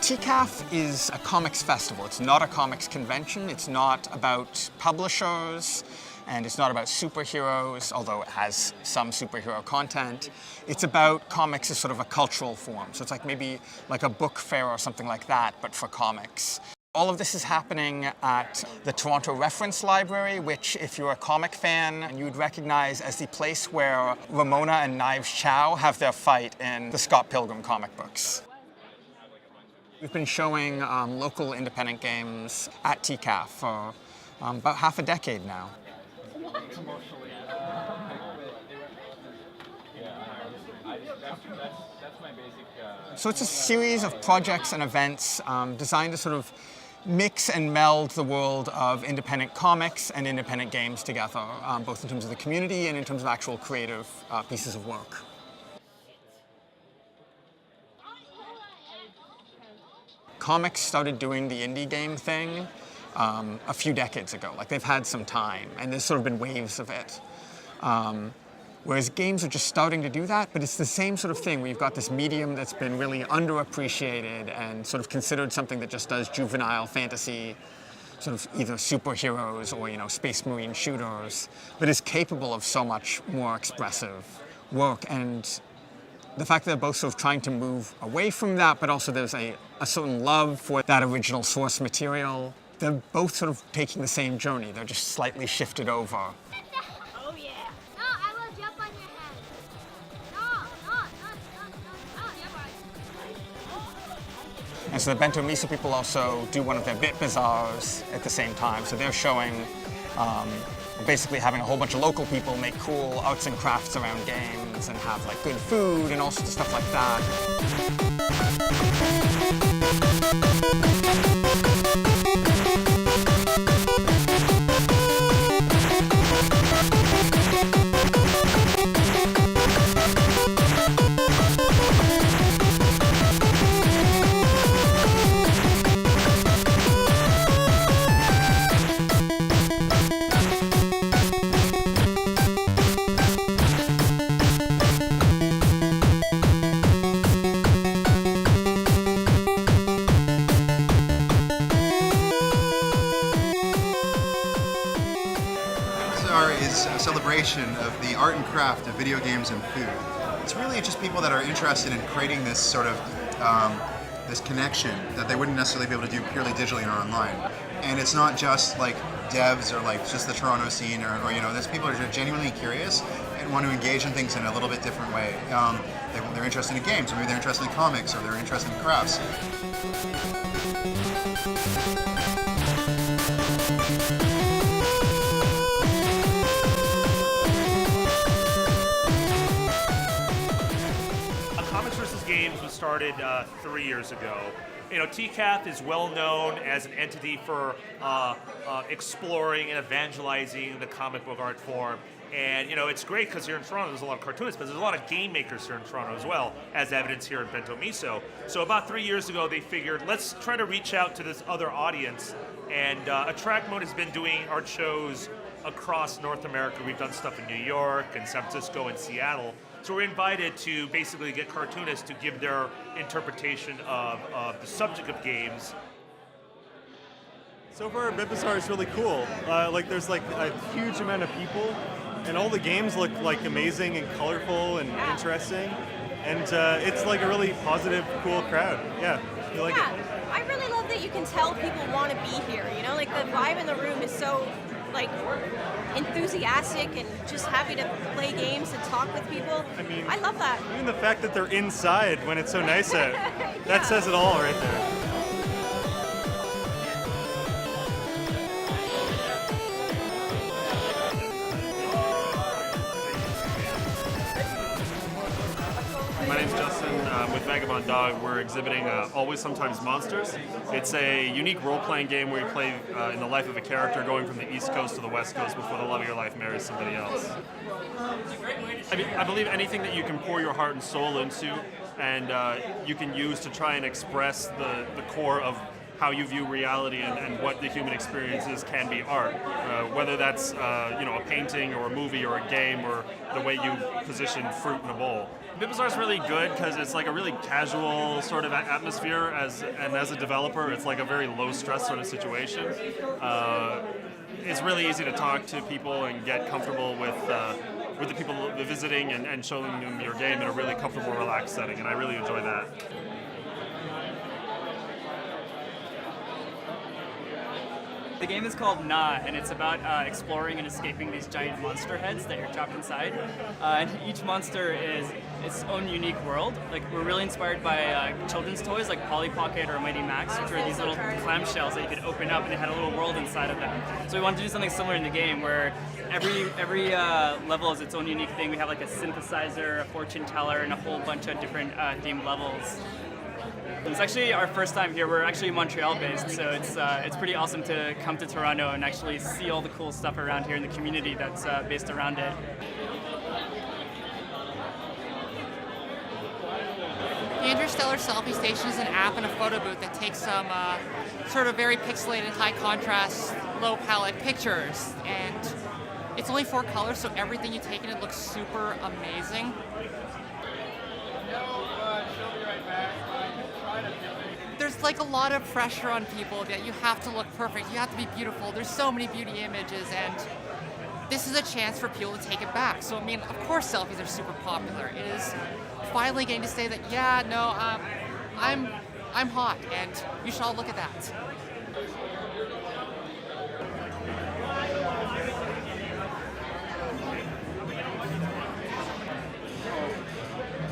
TCAF is a comics festival. It's not a comics convention. It's not about publishers, and it's not about superheroes, although it has some superhero content. It's about comics as sort of a cultural form. So it's like maybe like a book fair or something like that, but for comics. All of this is happening at the Toronto Reference Library, which, if you're a comic fan, you'd recognize as the place where Ramona and Knives Chow have their fight in the Scott Pilgrim comic books. We've been showing local independent games at TCAF for about half a decade now. So it's a series of projects and events designed to sort of mix and meld the world of independent comics and independent games together, both in terms of the community and in terms of actual creative pieces of work. Comics started doing the indie game thing a few decades ago. Like, they've had some time, and there's sort of been waves of it. Whereas games are just starting to do that, but it's the same sort of thing where you've got this medium that's been really underappreciated and sort of considered something that just does juvenile fantasy, sort of either superheroes or, space marine shooters, but is capable of so much more expressive work. And the fact that they're both sort of trying to move away from that, but also there's a certain love for that original source material. They're both sort of taking the same journey. They're just slightly shifted over. Oh yeah. No, I will jump on your head. No. And so the Bento Miso people also do one of their bit bazaars at the same time. So they're showing, basically having a whole bunch of local people make cool arts and crafts around games and have like good food and all sorts of stuff like that. Bazaar is a celebration of the art and craft of video games and food. It's really just people that are interested in creating this sort of this connection that they wouldn't necessarily be able to do purely digitally or online. And it's not just like devs or like just the Toronto scene or there's people who are genuinely curious and want to engage in things in a little bit different way. They're interested in games, or maybe they're interested in comics, or they're interested in crafts. Games was started 3 years ago. TCAF is well known as an entity for exploring and evangelizing the comic book art form. And it's great because here in Toronto there's a lot of cartoonists, but there's a lot of game makers here in Toronto as well, as evidence here at Bento Miso. So about 3 years ago they figured, let's try to reach out to this other audience. And Attract Mode has been doing art shows across North America. We've done stuff in New York and San Francisco and Seattle. So we're invited to basically get cartoonists to give their interpretation of the subject of games. So far, Bit Bazaar is really cool. There's like a huge amount of people, and all the games look like amazing and colorful and interesting. And it's like a really positive, cool crowd. Yeah, you like it? I really love that you can tell people want to be here. Like the vibe in the room is so enthusiastic and just happy to play games and talk with people. I love that. Even the fact that they're inside when it's so nice out, that says it all right there. My name's Justin. With Vagabond Dog, we're exhibiting Always Sometimes Monsters. It's a unique role-playing game where you play in the life of a character going from the East Coast to the West Coast before the love of your life marries somebody else. I believe anything that you can pour your heart and soul into and you can use to try and express the core of how you view reality and what the human experience is can be art. Whether that's a painting or a movie or a game or the way you position fruit in a bowl. Bazaar is really good because it's like a really casual sort of atmosphere, and as a developer, it's like a very low stress sort of situation. It's really easy to talk to people and get comfortable with the people visiting and showing them your game in a really comfortable, relaxed setting, and I really enjoy that. The game is called Na, and it's about exploring and escaping these giant monster heads that you're trapped inside. And each monster is its own unique world. Like, we're really inspired by children's toys like Polly Pocket or Mighty Max, which are these little clamshells that you could open up and they had a little world inside of them. So we wanted to do something similar in the game where every level is its own unique thing. We have like a synthesizer, a fortune teller, and a whole bunch of different themed levels. It's actually our first time here. We're actually Montreal-based, so it's pretty awesome to come to Toronto and actually see all the cool stuff around here in the community that's based around it. The Interstellar Selfie Station is an app and a photo booth that takes some sort of very pixelated, high contrast, low palette pictures, and it's only 4 colors, so everything you take in it looks super amazing. There's like a lot of pressure on people that you have to look perfect, you have to be beautiful. There's so many beauty images, and this is a chance for people to take it back. So I mean, of course selfies are super popular. It is finally getting to say that, yeah, no, I'm hot, and you should all look at that.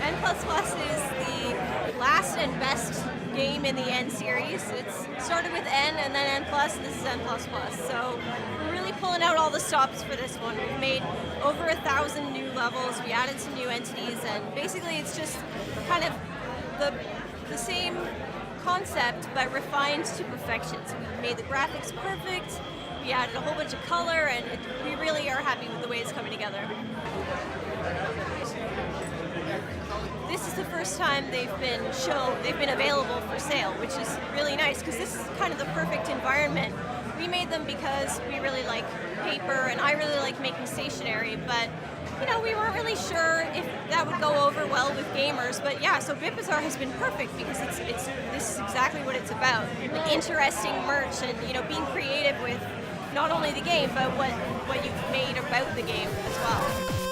N++ is the last and best game in the N series. It's started with N and then N+, this is N++. So we're really pulling out all the stops for this one. We've made over 1,000 new levels, we added some new entities, and basically it's just kind of the same concept but refined to perfection. So we made the graphics perfect, we added a whole bunch of color, and we really are happy with the way it's coming together. This is the first time they've been available for sale, which is really nice because this is kind of the perfect environment. We made them because we really like paper and I really like making stationery, but you know, we weren't really sure if that would go over well with gamers. But yeah, so Bazaar has been perfect because this is exactly what it's about. Like, interesting merch and, you know, being creative with not only the game but what you've made about the game as well.